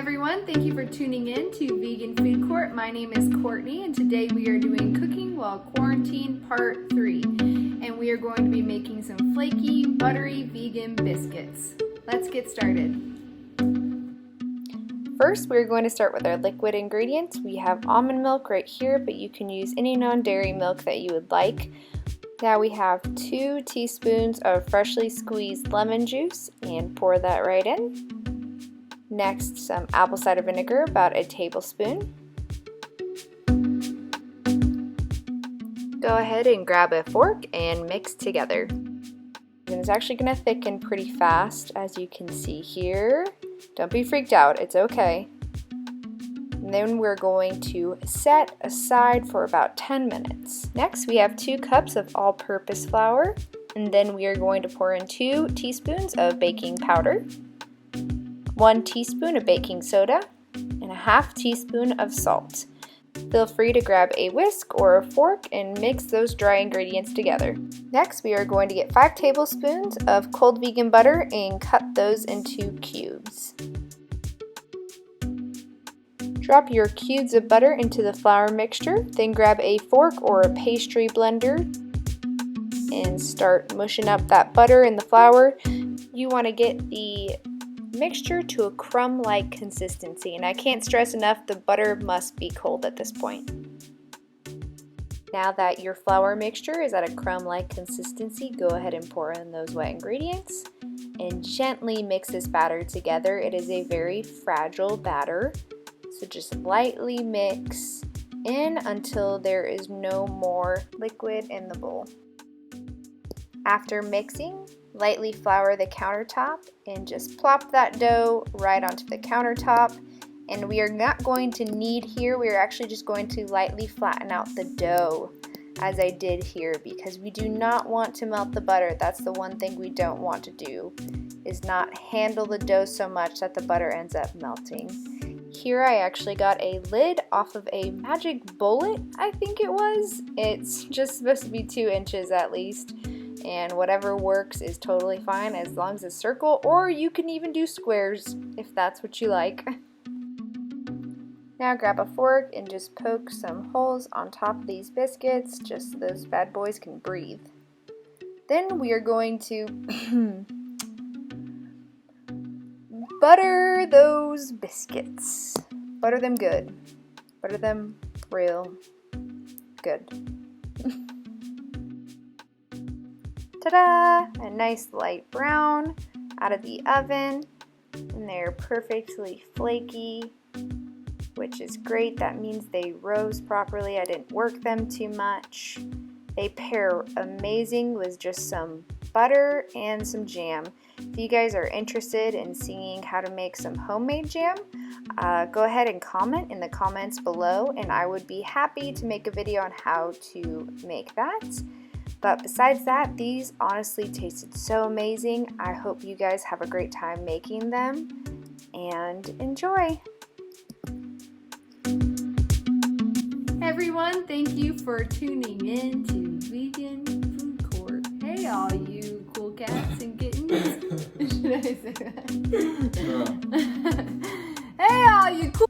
everyone, thank you for tuning in to Vegan Food Court. My name is Courtney and today we are doing Cooking While Quarantined Part 3. And we are going to be making some flaky, buttery vegan biscuits. Let's get started. First, we're going to start with our liquid ingredients. We have almond milk right here, but you can use any non-dairy milk that you would like. Now we have 2 teaspoons of freshly squeezed lemon juice and pour that right in. Next, some apple cider vinegar, about a tablespoon. Go ahead and grab a fork and mix together. And it's actually going to thicken pretty fast, as you can see here. Don't be freaked out, it's okay. And then we're going to set aside for about 10 minutes. Next, we have 2 cups of all-purpose flour, and then we are going to pour in 2 teaspoons of baking powder, 1 teaspoon of baking soda, and a half teaspoon of salt. Feel free to grab a whisk or a fork and mix those dry ingredients together. Next, we are going to get 5 tablespoons of cold vegan butter and cut those into cubes. Drop your cubes of butter into the flour mixture, then grab a fork or a pastry blender and start mushing up that butter and the flour. You want to get the mixture to a crumb-like consistency, and I can't stress enough, the butter must be cold at this point. Now that your flour mixture is at a crumb-like consistency, go ahead and pour in those wet ingredients and gently mix this batter together. It is a very fragile batter, so just lightly mix in until there is no more liquid in the bowl. After mixing, lightly flour the countertop and just plop that dough right onto the countertop. And we are not going to knead here, we are actually just going to lightly flatten out the dough as I did here, because we do not want to melt the butter. That's the one thing we don't want to do, is not handle the dough so much that the butter ends up melting. Here I actually got a lid off of a magic bullet, I think it was. It's just supposed to be 2 inches at least. And whatever works is totally fine as long as it's circle, or you can even do squares if that's what you like. Now grab a fork and just poke some holes on top of these biscuits just so those bad boys can breathe. Then we are going to butter those biscuits. Butter them good. Butter them real good. Ta-da! A nice light brown out of the oven, and they're perfectly flaky, which is great. That means they rose properly. I didn't work them too much. They pair amazing with just some butter and some jam. If you guys are interested in seeing how to make some homemade jam, go ahead and comment in the comments below, and I would be happy to make a video on how to make that. But besides that, these honestly tasted so amazing. I hope you guys have a great time making them and enjoy. Hey everyone, thank you for tuning in to Vegan Food Court. Hey all you cool cats and kittens. Should I say that? Hey all you cool